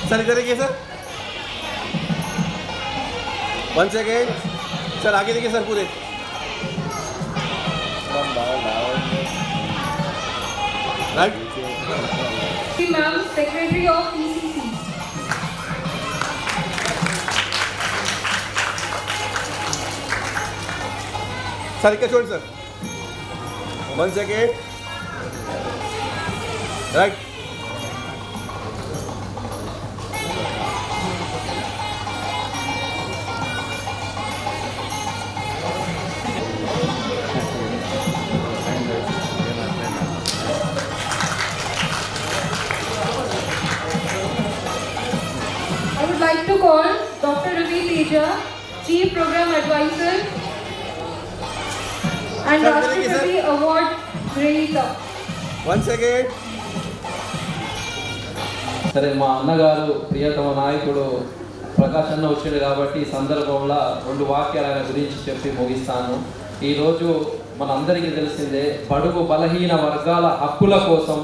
Sir इधर देखिए sir, 1 second sir, आगे देखिए सर पूरे। Right ma'am, secretary of PCC। Sir क्या छोड़ sir, 1 second right. I would like to call Dr. Ravi Teja, Chief Program Advisor and Sir, Rashtrapati Award Grahita. 1 second. సరే, మా అన్నగారు ప్రియతమ నాయకుడు ప్రకాష్ అన్న వచ్చాడు కాబట్టి ఈ సందర్భంలో 2 వాక్యాలు ఆయన గురించి చెప్పి ముగిస్తాను. ఈరోజు మనందరికీ తెలిసిందే, బడుగు బలహీన వర్గాల హక్కుల కోసం,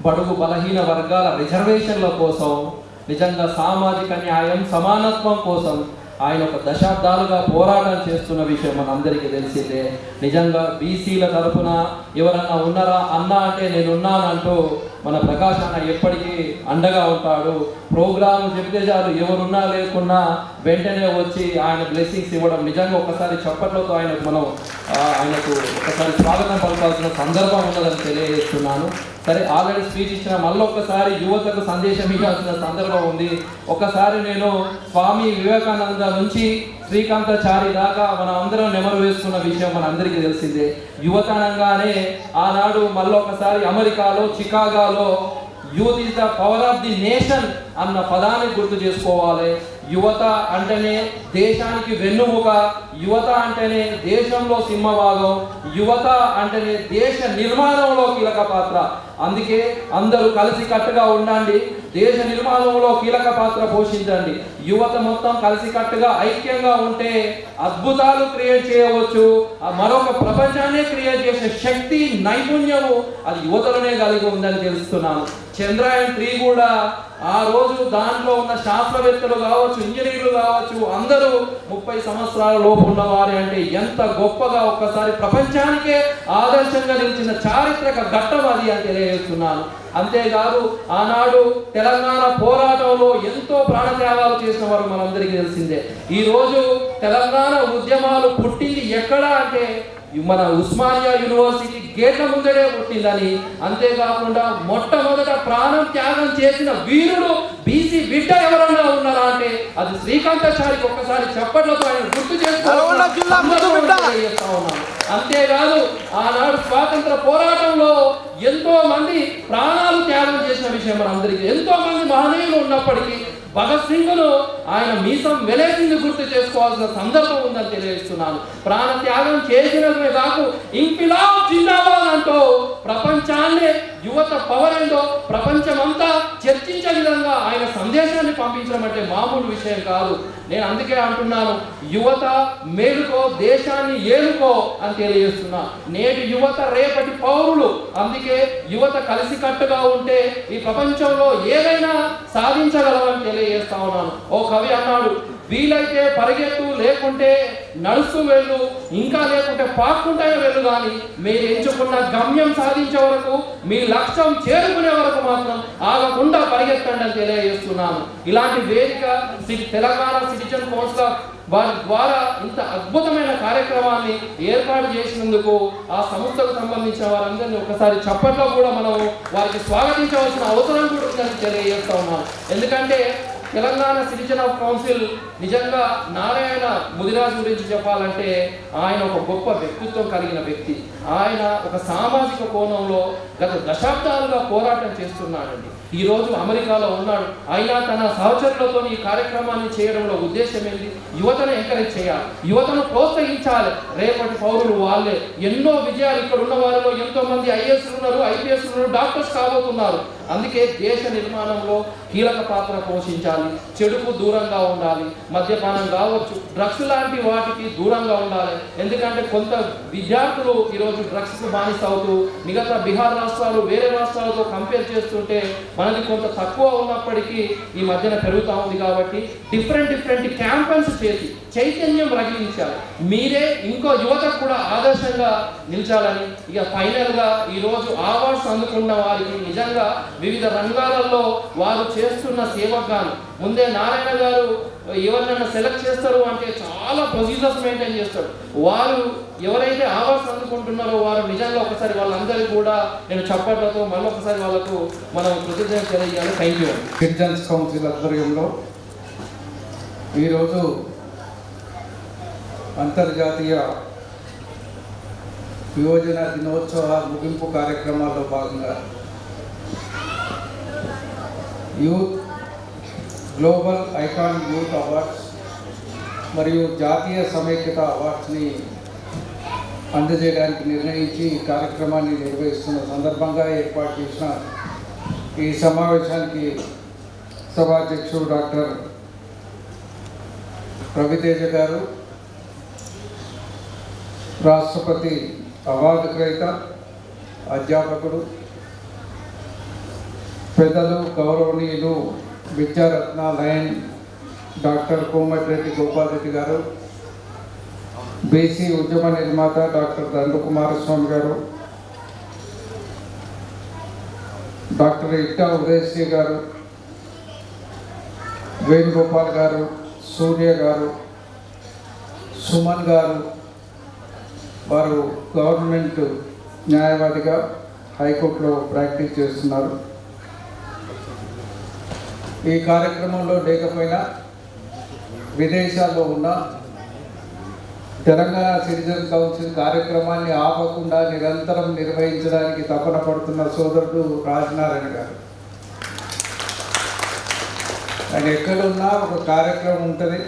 బడుగు బలహీన వర్గాల రిజర్వేషన్ల కోసం, నిజంగా సామాజిక న్యాయం సమానత్వం కోసం ఆయన ఒక దశాబ్దాలుగా పోరాటం చేస్తున్న విషయం మనందరికీ తెలిసిందే. నిజంగా బీసీల తరఫున ఎవరన్నా ఉన్నారా అన్న అంటే నేనున్నానంటూ మన ప్రకాష్ అన్న ఎప్పటికీ అండగా ఉంటాడు. ప్రోగ్రాం చెప్తే చాలు, ఎవరున్నా లేకున్నా వెంటనే వచ్చి ఆయన బ్లెస్సింగ్స్ ఇవ్వడం, నిజంగా ఒకసారి చప్పట్లతో ఆయనకు ఒకసారి స్వాగతం పలకాల్సిన సందర్భం ఉన్నదని తెలియజేస్తున్నాను. సరే, ఆల్రెడీ స్పీచ్ ఇచ్చిన, మళ్ళొక్కసారి యువతకు సందేశం ఇవ్వాల్సిన సందర్భం ఉంది. ఒకసారి నేను స్వామి వివేకానంద నుంచి శ్రీకాంతాచారి దాకా మనం అందరం నెమరు వేసుకున్న విషయం మనందరికీ తెలిసిందే. యువత అనగానే ఆనాడు మళ్ళొకసారి అమెరికాలో చికాగోలో youth is the power of the nation అన్న పదాన్ని గుర్తు చేసుకోవాలి. యువత అంటేనే దేశానికి వెన్నుముక, యువత అంటేనే దేశంలో సింహభాగం, యువత అంటేనే దేశ నిర్మాణంలో కీలక పాత్ర. అందుకే అందరూ కలిసి కట్టుగా ఉండండి, దేశ నిర్మాణంలో కీలక పాత్ర పోషించండి. యువత మొత్తం కలిసి కట్టుగా ఐక్యంగా ఉంటే అద్భుతాలు క్రియేట్ చేయవచ్చు. మరొక ప్రపంచాన్ని క్రియేట్ చేసే శక్తి, నైపుణ్యము అది యువతలోనే కలిగి ఉందని తెలుస్తున్నాను. చంద్రయాన్ 3 కూడా ఆ రోజు దాంట్లో ఉన్న శాస్త్రవేత్తలు కావచ్చు, ఇంజనీర్లు కావచ్చు, అందరూ 30 సంవత్సరాల లోపు ఉన్నవారే అంటే ఎంత గొప్పగా ఒక్కసారి ప్రపంచానికే ఆదర్శంగా నిలిచిన చారిత్రక ఘట్టం అది అని తెలియజేస్తున్నాను. అంతేకాదు ఆనాడు తెలంగాణ పోరాటంలో ఎంతో ప్రాణత్యాగాలు చేసిన వారు మనందరికీ తెలిసిందే. ఈరోజు తెలంగాణ ఉద్యమాలు పుట్టింది ఎక్కడ అంటే మన ఉస్మానియా యూనివర్సిటీ గేట్ల ముందరే పుట్టిందని, అంతేకాకుండా మొట్టమొదట ప్రాణం త్యాగం చేసిన వీరుడు బీసీ బిడ్డ ఎవరన్నా ఉన్నారా అంటే అది శ్రీకాంతాచారికి ఒక్కసారి చప్పట్లతో ఆయన గుర్తు చేస్తా ఉన్నాను. అంతేకాదు ఆనాడు స్వాతంత్ర పోరాటంలో ఎంతో మంది ప్రాణాలు త్యాగం చేసిన విషయం మనందరికీ, ఎంతో మంది మహనీయులు ఉన్నప్పటికీ భగత్ సింగ్ను ఆయన మీసం వెలేసింది గుర్తు చేసుకోవాల్సిన సందర్భం ఉందని తెలియజేస్తున్నాను. ప్రాణ త్యాగం చేసినమే కాకు ఇంకిలాబ్ జిందాబాద్ అంటూ ప్రపంచాన్ని యువత పవర్ ఏందో ప్రపంచమంతా చర్చించే విధంగా ఆయన సందేశాన్ని పంపించడం అంటే మామూలు విషయం కాదు. నేను అందుకే అంటున్నాను, యువత మేలుకో, దేశాన్ని ఏలుకో అని తెలియజేస్తున్నా. నేటి యువత రేపటి పౌరులు. అందుకే యువత కలిసికట్టుగా ఉంటే ఈ ప్రపంచంలో ఏదైనా సాధించగలమని తెలియజేస్తా ఉన్నాను. ఓ కవి అన్నాడు, వీలైతే పరిగెత్తు, లేకుంటే నడుస్తూ వెళ్ళు, ఇంకా లేకుంటే పాక్కుంటే వెళ్ళు, కానీ మీరు ఎంచుకున్న గమ్యం సాధించే వరకు, మీ లక్ష్యం చేరుకునే వరకు మాత్రం ఆగకుండా పరిగెత్తండి అని తెలియజేస్తున్నాను. ఇలాంటి వేదిక తెలంగాణ సిటిజన్ కౌన్సిల్ వారి ద్వారా ఇంత అద్భుతమైన కార్యక్రమాన్ని ఏర్పాటు చేసినందుకు ఆ సంస్థకు సంబంధించిన వారందరినీ ఒకసారి చప్పట్లో కూడా మనం వారికి స్వాగతించవలసిన అవసరం కూడా ఉందని తెలియజేస్తా ఉన్నాను. ఎందుకంటే తెలంగాణ సిటిజన్ ఆఫ్ కౌన్సిల్ నిజంగా నారాయణ ముదిరాజు గురించి చెప్పాలంటే ఆయన ఒక గొప్ప వ్యక్తిత్వం కలిగిన వ్యక్తి. ఆయన ఒక సామాజిక కోణంలో గత దశాబ్దాలుగా పోరాటం చేస్తున్నాడండి. ఈరోజు అమెరికాలో ఉన్నాడు. అయినా తన సహచరులతో ఈ కార్యక్రమాన్ని చేయడంలో ఉద్దేశం ఏంటి? యువతను ఎంకరేజ్ చేయాలి, యువతను ప్రోత్సహించాలి. రేపటి పౌరులు వాళ్ళే. ఎన్నో విజయాలు ఇక్కడ ఉన్న వారిలో ఎంతో మంది ఐఏఎస్లు ఉన్నారు, ఐపీఎస్లు ఉన్నారు, డాక్టర్స్ కాబోతున్నారు. అందుకే దేశ నిర్మాణంలో కీలక పాత్ర పోషించాలి. చెడుకు దూరంగా ఉండాలి, మద్యపానం కావచ్చు, డ్రగ్స్ లాంటి వాటికి దూరంగా ఉండాలి. ఎందుకంటే కొంత విద్యార్థులు ఈరోజు ఈరోజు డ్రగ్స్కు బానిస అవుతూ మిగతా బీహార్ రాష్ట్రాలు వేరే రాష్ట్రాలతో కంపేర్ చేస్తుంటే మనది కొంత తక్కువ ఉన్నప్పటికీ ఈ మధ్యన పెరుగుతూ ఉంది. కాబట్టి డిఫరెంట్ క్యాంపెయిన్స్ చేసి చైతన్యం రగిలించాలి. మీరే ఇంకో యువతకు కూడా ఆదర్శంగా నిలిచాలని. ఇక ఫైనల్గా ఈరోజు అవార్డ్స్ అందుకున్న వారికి నిజంగా వివిధ రంగాలలో వారు చేస్తున్న సేవకు గాను ముందే నారాయణ గారు ఎవరినైనా సెలెక్ట్ చేస్తారు అంటే చాలా ప్రొసీజర్స్ మెయింటైన్ చేస్తారు. వారు ఎవరైతే అవార్డ్స్ అందుకుంటున్నారో వారు నిజంగా ఒకసారి వాళ్ళందరికీ కూడా నేను చప్పట్లతో మళ్ళీ ఒకసారి వాళ్ళకు మనం కృతజ్ఞత తెలియజేయాలి. Thank you. సిటిజన్స్ కౌన్సిల్ ఆధ్వర్యంలో ఈరోజు అంతర్జాతీయ యువజన దినోత్సవ ముగింపు కార్యక్రమాల్లో భాగంగా youth global icon youth awards మరియు జాతీయ సమైక్యత అవార్డ్స్ని అందజేయడానికి నిర్ణయించి ఈ కార్యక్రమాన్ని నిర్వహిస్తున్న సందర్భంగా ఏర్పాటు చేసిన ఈ సమావేశానికి సభాధ్యక్షుడు డాక్టర్ రవితేజ గారు, రాష్ట్రపతి అవార్డు గ్రహీత అధ్యాపకుడు, పెద్దలు గౌరవనీయులు విద్యారత్న లయన్ డాక్టర్ కోమటిరెడ్డి గోపాల్ రెడ్డి గారు, బీసీ ఉద్యమ నిర్మాత డాక్టర్ దండు కుమారస్వామి గారు, డాక్టర్ ఇట్టా ఉదయశ్రీ గారు, వేణుగోపాల్ గారు, సూర్య గారు, సుమన్ గారు, వారు గవర్నమెంట్ న్యాయవాదిగా హైకోర్టులో ప్రాక్టీస్ చేస్తున్నారు. ఈ కార్యక్రమంలో లేకపోయినా విదేశాల్లో ఉన్న తెలంగాణ సిటిజన్ కౌన్సిల్ కార్యక్రమాన్ని ఆపకుండా నిరంతరం నిర్వహించడానికి తపన పడుతున్న సోదరుడు రాజనారాయణ గారు. ఆయన ఎక్కడున్నా ఒక కార్యక్రమం ఉంటుంది,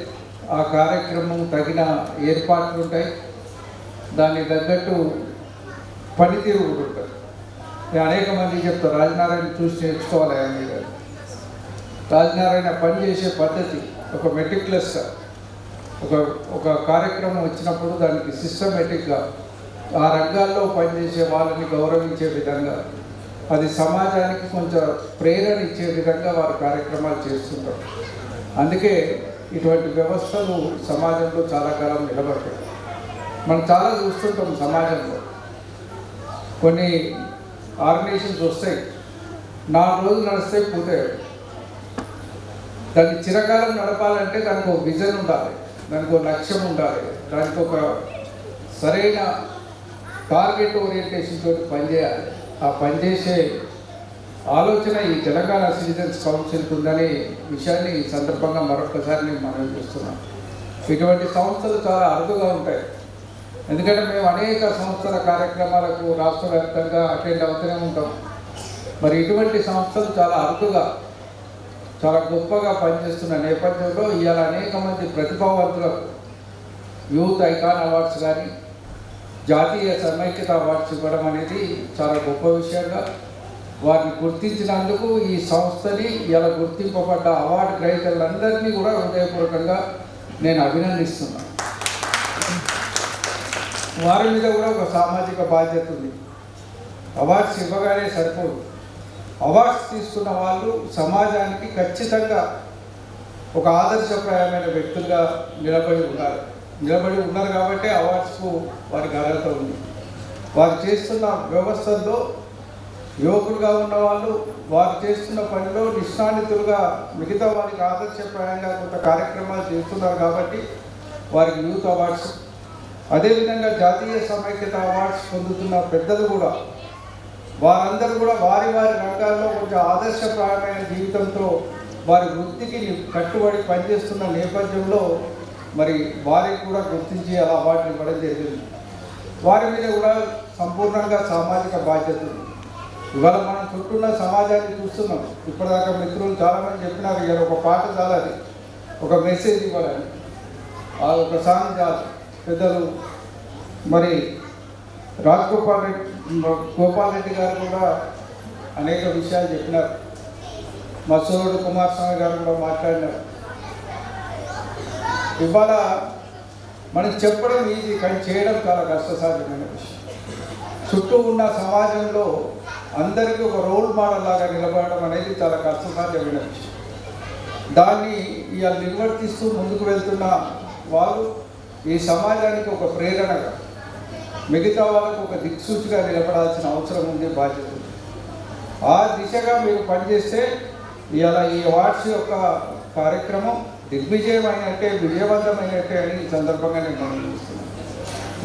ఆ కార్యక్రమం తగిన ఏర్పాట్లు ఉంటాయి, దానికి తగ్గట్టు పనితీరు కూడా ఉంటుంది. నేను అనేక మందికి చెప్తాను, రాజనారాయణ చూసి నేర్చుకోవాలి. ఆయన గారు రాజనారాయణ పనిచేసే పద్ధతి ఒక మెటిక్యులస్గా ఒక కార్యక్రమం వచ్చినప్పుడు దానికి సిస్టమేటిక్గా ఆ రంగాల్లో పనిచేసే వాళ్ళని గౌరవించే విధంగా, అది సమాజానికి కొంచెం ప్రేరణ ఇచ్చే విధంగా వారు కార్యక్రమాలు చేస్తుంటారు. అందుకే ఇటువంటి వ్యవస్థలు సమాజంలో చాలా కాలం నిలబడతాయి. మనం చాలా చూస్తుంటాం సమాజంలో. కొన్ని ఆర్గనైజేషన్స్ వస్తాయి, 4 రోజులు నడుస్తాయి, పోతాయి. దాన్ని చిరకాలం నడపాలంటే దానికి ఒక విజన్ ఉండాలి, దానికి ఒక లక్ష్యం ఉండాలి, దానికి ఒక సరైన టార్గెట్ ఓరియంటేషన్ తోటి పనిచేయాలి. ఆ పనిచేసే ఆలోచన ఈ తెలంగాణ సిటిజన్స్ కౌన్సిల్కి ఉందనే విషయాన్ని ఈ సందర్భంగా మరొకసారి నేను మనం చూస్తున్నాం. ఇటువంటి సంస్థలు చాలా అరుదుగా ఉంటాయి. ఎందుకంటే మేము అనేక సంస్థల కార్యక్రమాలకు రాష్ట్ర వ్యాప్తంగా అటెండ్ అవుతూనే ఉంటాం. మరి ఇటువంటి సంస్థలు చాలా అరుదుగా చాలా గొప్పగా పనిచేస్తున్న నేపథ్యంలో ఇవాళ అనేక మంది ప్రతిభావంతులకు యూత్ ఐకాన్ అవార్డ్స్ కానీ జాతీయ సమైక్యత అవార్డ్స్ ఇవ్వడం అనేది చాలా గొప్ప విషయంగా, వారిని గుర్తించినందుకు ఈ సంస్థని ఇలా గుర్తింపబడ్డ అవార్డు గ్రహీతలందరినీ కూడా హృదయపూర్వకంగా నేను అభినందిస్తున్నాను. వారి మీద కూడా ఒక సామాజిక బాధ్యత ఉంది. అవార్డ్స్ ఇవ్వగానే సరిపోదు. అవార్డ్స్ తీసుకున్న వాళ్ళు సమాజానికి ఖచ్చితంగా ఒక ఆదర్శప్రాయమైన వ్యక్తులుగా నిలబడి ఉన్నారు కాబట్టి అవార్డ్స్కు వారికి అర్హత ఉంది. వారు చేస్తున్న వ్యవస్థల్లో యువకులుగా ఉన్నవాళ్ళు వారు చేస్తున్న పనిలో నిష్ణానితులుగా మిగతా వారికి ఆదర్శప్రాయంగా కొంత కార్యక్రమాలు చేస్తున్నారు కాబట్టి వారికి యూత్ అవార్డ్స్, అదేవిధంగా జాతీయ సమైక్యత అవార్డ్స్ పొందుతున్న పెద్దలు కూడా వారందరూ కూడా వారి రంగాల్లో కొంచెం ఆదర్శప్రాయమైన జీవితంతో వారి వృత్తికి కట్టుబడి పనిచేస్తున్న నేపథ్యంలో మరి వారికి కూడా గుర్తించి అలా అవార్డులు ఇవ్వడం జరిగింది. వారి మీద కూడా సంపూర్ణంగా సామాజిక బాధ్యత ఉంది. ఇవాళ మనం చుట్టూన్న సమాజాన్ని చూస్తున్నాం. ఇప్పటిదాకా మిత్రులు చాలామంది చెప్పినారు, ఇవాళ ఒక పాట చాలని, ఒక మెసేజ్ ఇవ్వాలని, ఒక సాంగ్ చాలు. పెద్దలు మరి గోపాల్ రెడ్డి గారు కూడా అనేక విషయాలు చెప్పినారు. మసూరుడు కుమారస్వామి గారు కూడా మాట్లాడినారు. ఇవాళ మనకి చెప్పడం ఈజీ, కానీ చేయడం చాలా కష్టసాధ్యమైన విషయం. చుట్టూ ఉన్న సమాజంలో అందరికీ ఒక రోల్ మోడల్ లాగా నిలబడడం అనేది చాలా కష్టసాధ్యమైన విషయం. దాన్ని ఇవాళ నిర్వర్తిస్తూ ముందుకు వెళ్తున్న వాళ్ళు ఈ సమాజానికి ఒక ప్రేరణగా, మిగతా వాళ్ళకు ఒక దిక్సూచిగా నిలబడాల్సిన అవసరం ఉంది, బాధ్యత ఉంది. ఆ దిశగా మీరు పనిచేస్తే ఇవాళ ఈ అవార్డ్స్ యొక్క కార్యక్రమం దిగ్విజయమైనట్టే, విజయవంతమైనట్టే అని ఈ సందర్భంగా నేను మనం చూస్తున్నాను.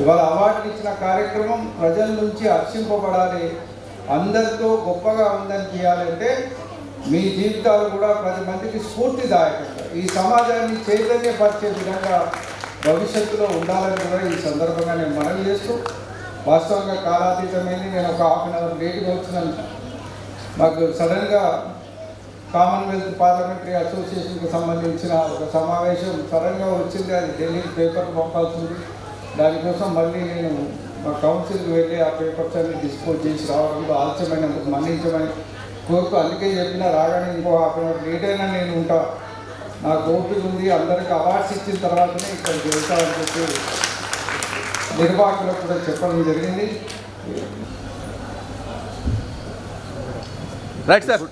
ఇవాళ అవార్డు ఇచ్చిన కార్యక్రమం ప్రజల నుంచి హర్షింపబడాలి, అందరితో గొప్పగా ఉందని చేయాలంటే మీ జీవితాలు కూడా 10 మందికి స్ఫూర్తిదాయకంగా ఈ సమాజాన్ని చైతన్యపరిచే విధంగా భవిష్యత్తులో ఉండాలని కూడా ఈ సందర్భంగా నేను మనవి చేస్తూ, వాస్తవంగా కాలాతీతమైంది. నేను ఒక హాఫ్ అన్ అవర్ లేట్గా వచ్చినాను. మాకు సడన్గా కామన్వెల్త్ పార్లమెంటరీ అసోసియేషన్కి సంబంధించిన ఒక సమావేశం సడన్గా వచ్చింది. అది ఢిల్లీకి పేపర్ పంపాల్సింది. దానికోసం మళ్ళీ నేను మా కౌన్సిల్కి వెళ్ళి ఆ పేపర్స్ అన్ని డిస్పోజ్ చేసి రావడంలో ఆలస్యమైనందుకు మన్నించమని కోరుతూ, అందుకే చెప్పిన రాగానే ఇంకో హాఫ్ అన్ అవర్ లేట్ అయినా నేను ఉంటా, నాకు ఓపిక ఉంది, అందరికీ అవార్డ్స్ ఇచ్చిన తర్వాతనే ఇక్కడికి వెళ్తామని చెప్పి నిర్వాహకులకు కూడా చెప్పడం జరిగింది. Right sir.